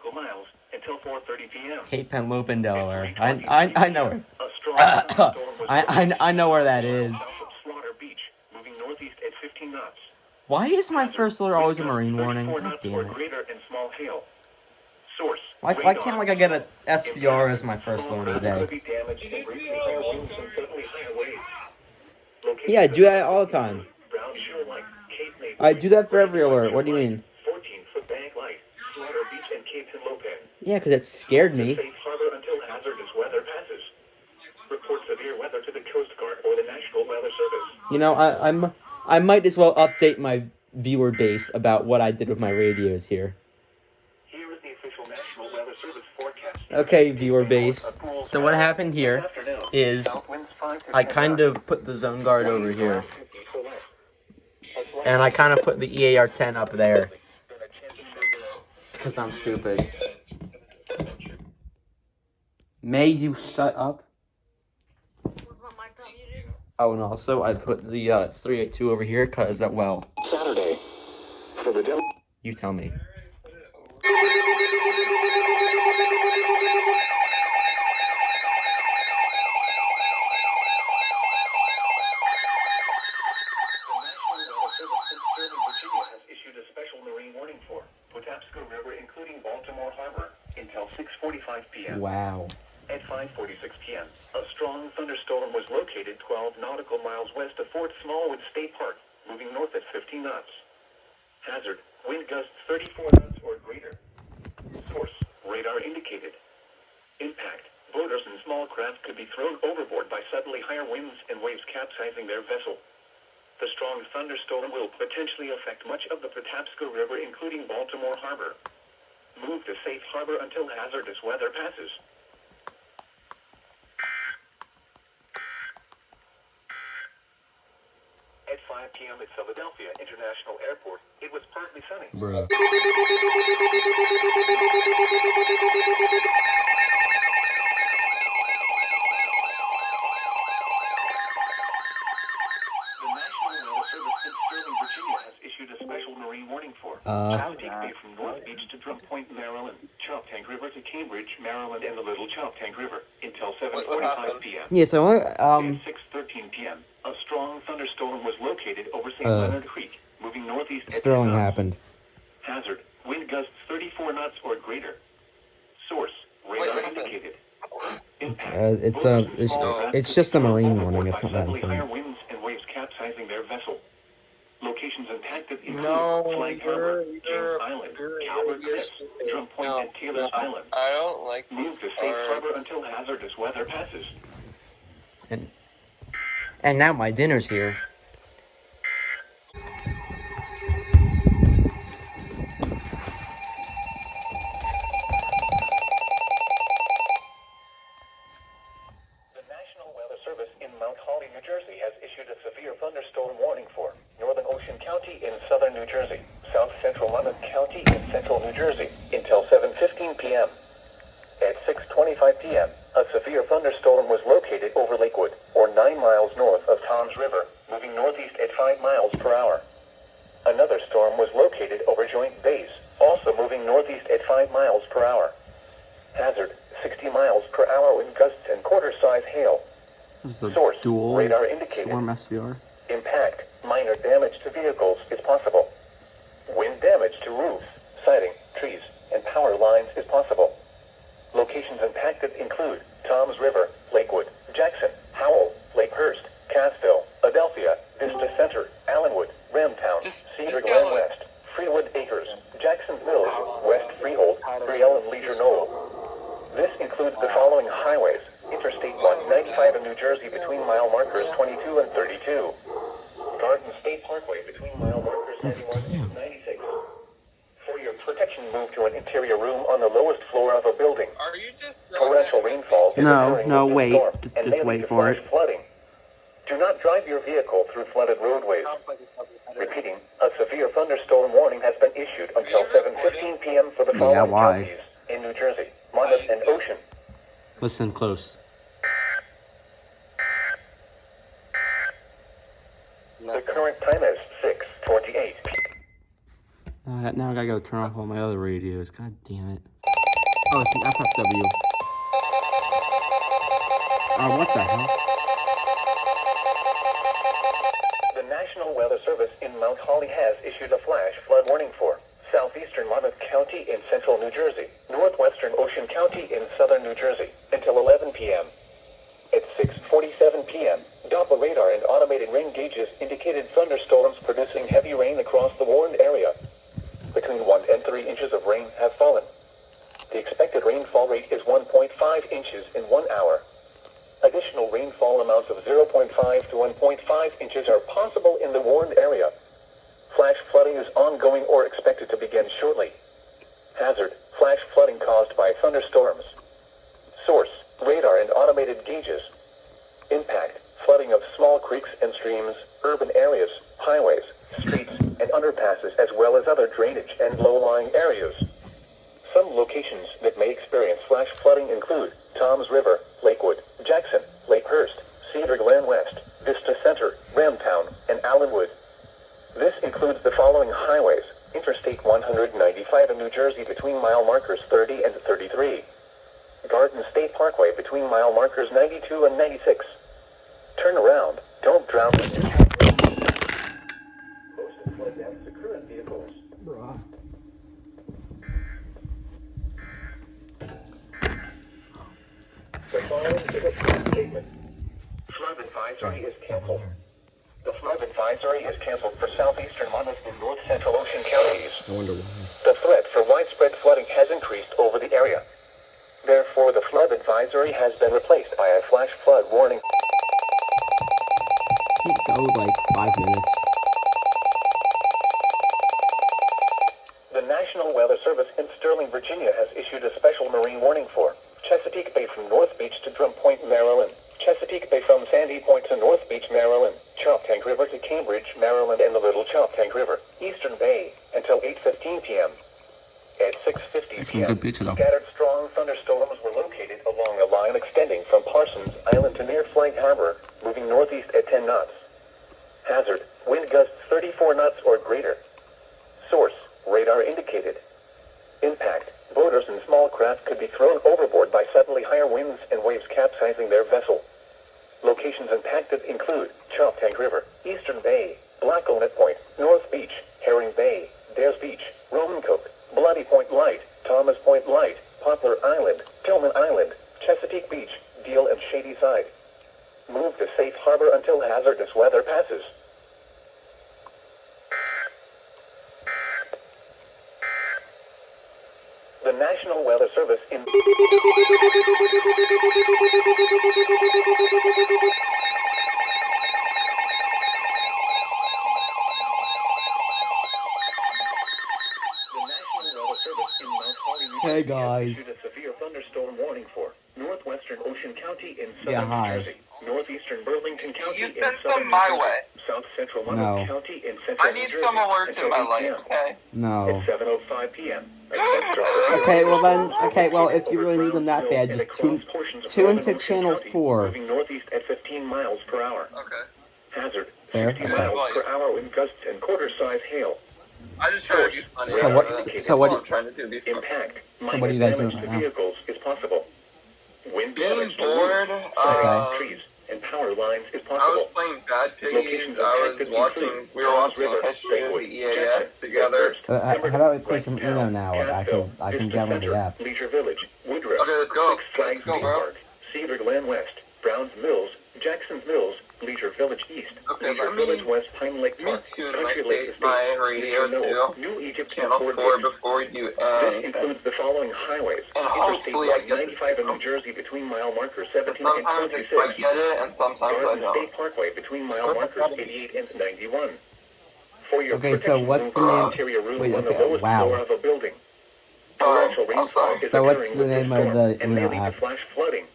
nautical miles until 4:30 p.m. Cape Henlopen, Delaware. I know it. I know where that is. Slaughter Beach, moving northeast at 15 knots. Why is my first alert always a marine warning? 34 God knots damn or it. greater and small hail. Source. Why can't I get a SVR as my first alert of the day? Yeah, I do that all the time. I do that for every alert. What do you mean? 14-foot bank light, Slaughter Beach and Cape Henlopen. Yeah, because it scared me. Safe harbor until hazardous weather passes. Report severe weather to the Coast Guard or the National Weather Service. You know, I might as well update my viewer base about what I did with my radios here. Here is the official National Weather Service forecast. Okay, viewer base. So what happened here is I kind of put the zone guard over here. And I kind of put the EAR-10 up there. Because I'm stupid. May you shut up? Oh, and also I put the 382 over here because, well... Saturday. For the you tell me. Until 6:45 p.m. Wow. At 5:46 p.m., a strong thunderstorm was located 12 nautical miles west of Fort Smallwood State Park, moving north at 15 knots. Hazard, wind gusts 34 knots or greater. Source, radar indicated. Impact, boaters and small craft could be thrown overboard by suddenly higher winds and waves capsizing their vessel. The strong thunderstorm will potentially affect much of the Patapsco River, including Baltimore Harbor. Move to safe harbor until hazardous weather passes. At 5 p.m. at Philadelphia International Airport, it was partly sunny. Bruh. Chesapeake Bay from North Beach to Drum Point, Maryland, Choptank River to Cambridge, Maryland, and the Little Choptank River until 7:45 p.m. Yeah, so At 6:13 p.m., a strong thunderstorm was located over St. Leonard Creek, moving northeast at 10 Sterling knots. happened. Hazard, wind gusts 34 knots or greater. Source, radar indicated. It's just a marine warning. It's not that Higher important. winds and waves capsizing their vessel. Locations impacted include Flag No, Harbor, James Island, Calvert Cliffs, Drum Point, and Taylor Island. I don't like Move these to safe harbor cards. until hazardous weather passes. And now my dinner's here. The National Weather Service in Mount Holly, New Jersey has issued a severe thunderstorm warning for Northern Ocean County in southern New Jersey, South Central Monmouth County in central New Jersey until 7:15 p.m. At 6:25 p.m., a severe thunderstorm was located over Lakewood, or 9 miles north of Toms River, moving northeast at 5 miles per hour. Another storm was located over Joint Bays, also moving northeast at 5 miles per hour. Hazard, 60 miles per hour wind gusts and quarter-size hail. This is a Source, dual radar indicated. storm SVR. Impact, minor damage to vehicles is possible. Wind damage to roofs, siding, trees, and power lines is possible. Locations impacted include Toms River, Lakewood, Jackson, Howell, Lakehurst, Cassville, Adelphia, Vista Center, Allenwood, Ramtown, Cedar Glen West, Freewood Acres, Jackson Village, West Freehold, Brielle and Leisure Knoll. This includes the following highways: Interstate 195 in New Jersey between mile markers 22 and 32. Garden State Parkway between mile markers 91 and 96. For your protection, move to an interior room on the lowest floor of a building. Are you just Torrential rainfall is occurring No, with the wait. storm, Just and may wait lead to for flash it. flooding. Do not drive your vehicle through flooded roadways. Repeating, a severe thunderstorm warning has been issued until 7:15 p.m. for the following why? counties in New Jersey: Monmouth and Ocean. Listen close. The current time is 6:28. Now I gotta go turn off all my other radios. God damn it. Oh, it's an FFW. Oh, what the hell? The National Weather Service in Mount Holly has issued a flash flood warning for southeastern Monmouth County in central New Jersey, northwestern Ocean County in southern New Jersey, until 11 p.m. At 6:47 p.m., Doppler radar and automated rain gauges indicated thunderstorms producing heavy rain across the warned area. Between 1 and 3 inches of rain have fallen. The expected rainfall rate is 1.5 inches in 1 hour. Additional rainfall amounts of 0.5 to 1.5 inches are possible in the warned area. Flash flooding is ongoing or expected to begin shortly. Hazard: flash flooding caused by thunderstorms. Source: radar and automated gauges. Impact: flooding of small creeks and streams, urban areas, highways, streets, and underpasses, as well as other drainage and low-lying areas. Some locations that may experience flash flooding include Toms River, Lakewood, Jackson, Lakehurst, Cedar Glen West, Vista Center, Ramtown, and Allenwood. This includes the following highways: Interstate 195 in New Jersey between mile markers 30 and 33. Garden State Parkway between mile markers 92 and 96. Turn around, don't drown. Most of flood deaths occur in vehicles. Bruh. The following is a true statement. Flood advisory is canceled. The flood advisory is canceled for southeastern Monmouth and north central Ocean counties. I wonder why. The threat for widespread flooding has increased over the area. Therefore, the flood advisory has been replaced by a flash flood warning. Can't go like 5 minutes. The National Weather Service in Sterling, Virginia has issued a special marine warning for Chesapeake Bay from North Beach to Drum Point, Maryland. Chesapeake Bay from Sandy Point to North Beach, Maryland. Choptank River to Cambridge, Maryland, and the Little Choptank River, Eastern Bay, until 8:15 p.m. At 6:50 p.m., scattered strong thunderstorms were located along a line extending from Parsons Island to near Flag Harbor, moving northeast at 10 knots. Hazard: wind gusts 34 knots or greater. Source: radar indicated. Impact: boaters and small craft could be thrown overboard by suddenly higher winds and waves capsizing their vessel. Locations impacted include Choptank River, Eastern Bay, Black Linnet Point, North Beach, Herring Bay, Dares Beach, Roman Cook, Bloody Point Light, Thomas Point Light, Poplar Island, Tillman Island, Chesapeake Beach, Deal and Shady Side. Move to safe harbor until hazardous weather passes. The National Weather Service in... Hey guys. Issued a severe thunderstorm warning for northwestern Ocean County in southern Yeah, hi. New Jersey, northeastern Burlington County You in sent southern some New my Jersey, way. south central Monmouth No. County in central I New need Jersey some alerts until in my 8 life, p.m. okay? No. At 7:05 p.m. Okay, well then, okay, well if you really need them that bad, just tune into channel 4. Moving northeast at 15 miles per hour. Okay. Hazard: Fair? 60 Okay. miles per hour wind gusts and quarter-size hail. I just try to be funny. So what- That's so what- all I'm trying to do. Be funny. Impact: So what minor are you guys damage doing to right now? vehicles is possible. Wind Being damage to bored, roofs, siding, Okay. trees, and power lines is I was possible. playing Bad Piggies. Locations I was impacted watching. include We were Toms watching River, History of the Lakewood, EAS Jackson, together. Lakehurst, How about we play some Wright Uno Town, now? I Catskill, can Vista download the Center, app. Leisure Village, Woodruff, Okay, let's go. Six Flags Let's go, Theme bro. Park, Cedar Glen West, Browns Mills, Jackson's Mills, Leisure Village East, Okay, Leisure let me- Village West, Pine Lake Let me Park, tune Country Lake Estate, my radio Leisure Knoll, to New Egypt, channel and 4 Fort Dix. before we do This anything. includes the following highways: And Interstate hopefully I get this 195 in New signal. Jersey between mile markers And 17 and sometimes I 26. get it, and sometimes I Garden don't. State Parkway between mile Script markers has gotta be- 88 and 91. For your Okay, so protection, what's move the to name- interior room wait, on the okay, lowest wow. floor of a building. Sorry, Torrential I'm rainfall sorry. is So what's occurring the with this name of storm the and may Uno lead to app? flash flooding.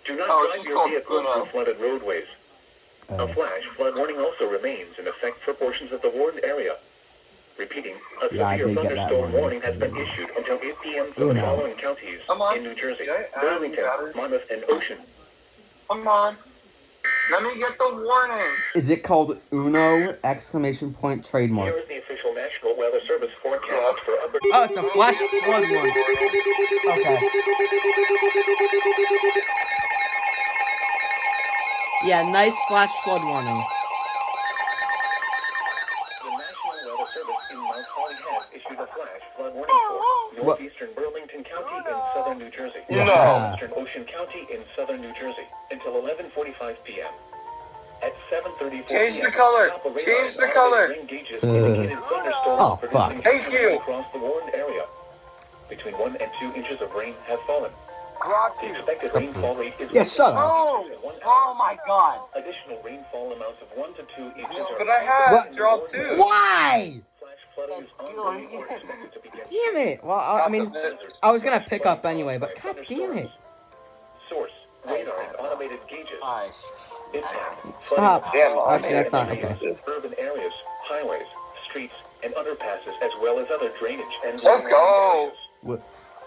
Do not Oh, it's drive just your called vehicle Uno. through flooded roadways. A flash flood warning also remains in effect for portions of the warned area. Repeating, a Yeah, I severe did get that thunderstorm one. warning has been issued until 8 p.m. for the Uno. following counties Come on. in New Jersey: Did I add Burlington, battery? Monmouth, and Ocean. Come on. Let me get the warning. Is it called Uno exclamation point trademark? Here is the official National Weather Service forecast Yes. for upper. Oh, it's a flash flood one. Okay. Yeah, nice flash flood warning. The National Weather Service in Mount Holly has issued a flash flood warning for northeastern Burlington County in southern New Jersey, Yeah. eastern Ocean County in southern New Jersey until 11:45 p.m. At 7:34 Change the p.m., color. top of radar Change the and color. rain gauges indicated thunderstorms Oh, producing fuck. Thank you. across the warned area. Between 1 and 2 inches of rain have fallen. Got The you. expected rainfall rate is Yeah, shut up. Oh! Oh my god. Additional rainfall amounts of 1 to 2 inches are But I had What? drop two. Why? Flash flooding is ongoing or expected to begin. Damn it. Well, I mean, I was gonna pick up anyway, but god damn it. Source: radar and automated gauges. Impact: Stop. Damn, Actually, that's not okay. urban areas, highways, streets, and underpasses, as well as other drainage and Let's go. What?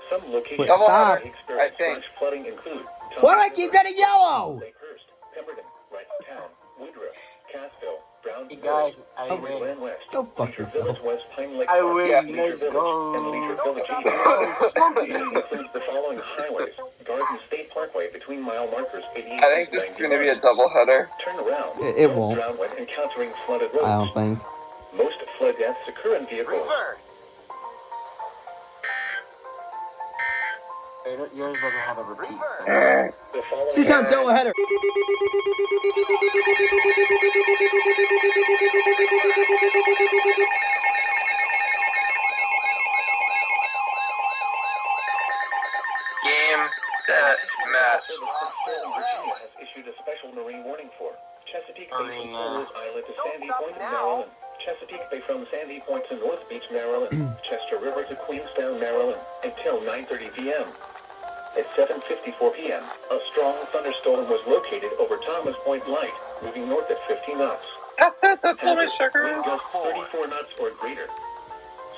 Some locations Double header, that experience I think. flash flooding include Why do I keep getting yellow? Lakehurst, Pemberton, Wrightstown, Woodruff, Cassville, Brownsville, Hey guys, I Leisure win. Glen West, Go fuck Leisure yourself. Village West, Pine Lake I Park, win. Leisure Let's Village, go. and Leisure Village East. This includes the following highways: Garden State Parkway between mile markers 88 I think this is going to be a double header. Turn around. It Don't won't. drown when encountering flooded roads. I don't think. Most flood deaths occur in vehicles. Yours doesn't have a repeat. The following She's on double header. Game, set, match. Sterling, Virginia has issued a special marine warning for Chesapeake Bay from Fort Island to Sandy Point, Maryland. Chesapeake Bay from Sandy Point to North Beach, Maryland. Chester River to Queenstown, Maryland, until 9:30 p.m. At 7:54 p.m., a strong thunderstorm was located over Thomas Point Light, moving north at 50 knots. That's it. That's all my Hazard: sugar. wind gusts 34 knots or greater.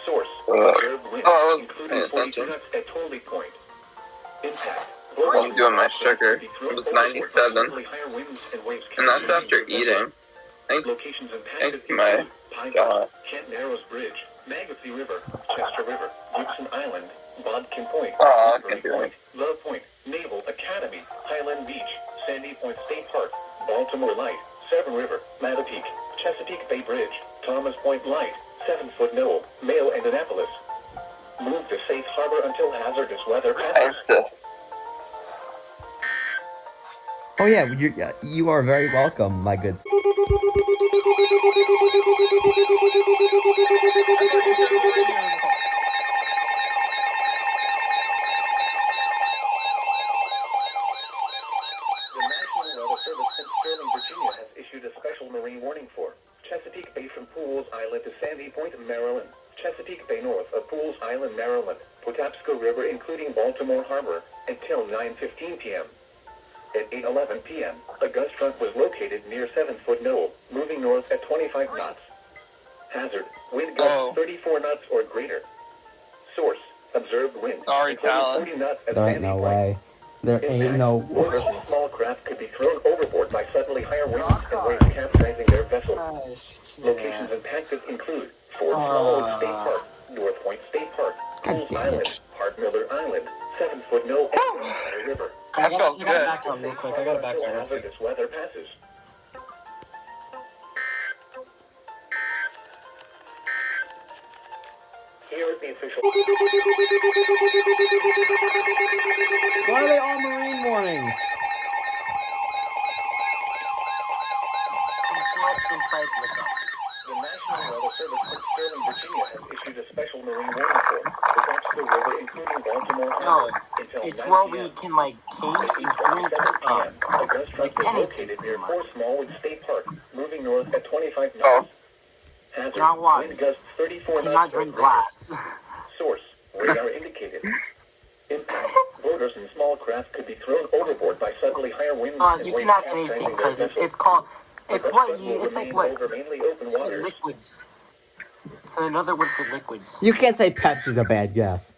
Source: Ugh. observed winds, Oh, including paying 42 attention. knots at Torley Point. Impact: I'm doing my sugar. It was 97. And that's after eating. Thanks. Locations impacted Thanks to my include Pine God. Gulch, Kent Narrows Bridge, Magacy River, Chester River, Gibson Island, Bodkin Point, Aw, I Woodbury can do Point, Love Point, Naval Academy, Highland Beach, Sandy Point State Park, Baltimore Light, Severn River, Mattapique, Chesapeake Bay Bridge, Thomas Point Light, 7-Foot Knoll, Mail and Annapolis. Move to safe harbor until hazardous weather I passes. insist. Oh yeah, you are very welcome, my good. The National Weather Service in Sterling, Virginia has issued a special marine warning for Chesapeake Bay from Pools Island to Sandy Point, Maryland. Chesapeake Bay north of Pools Island, Maryland. Patapsco River including Baltimore Harbor until 9:15 p.m. At 8:11 p.m., a gust front was located near 7-Foot Knoll, moving north at 25 knots. Hazard: wind gusts 34 knots or greater. Source: observed wind, Sorry, including Talon. 40 knots at There ain't Sandy no Point. way. There ain't no Motors way. and small craft could be thrown overboard by suddenly higher winds and waves capsizing their vessel. Locations impacted include Fort Smallwood State Park, North Point State Park, God Pools damn Island, it. Hardmiller Island, 7-Foot Knoll, and Colorado River. That felt I gotta good. back up real quick. I gotta back up real quick. Hazardous weather passes. Here is the official. Why are they all marine warnings? Complete insight lookup. The National Weather Service in Sterling, Virginia has issued a special marine warning for the Patapsco River, including Baltimore No, Harbor, until it's 9 what p.m. we can like case and print A gust front like was anything located pretty near Fort much. Smallwood State Park, moving north at 25 knots. Oh. Hazard: Not why. wind gusts 34 Cannot knots or drink greater. glass. Source: radar indicated. Impact: boaters and small craft could be thrown overboard by suddenly higher winds and You waves cannot capsizing anything their because vessel. it's called. The It's gust what front you. will It's like remain what. over mainly open It's what waters. liquids. It's another word for liquids. You can't say Pepsi's a bad guess.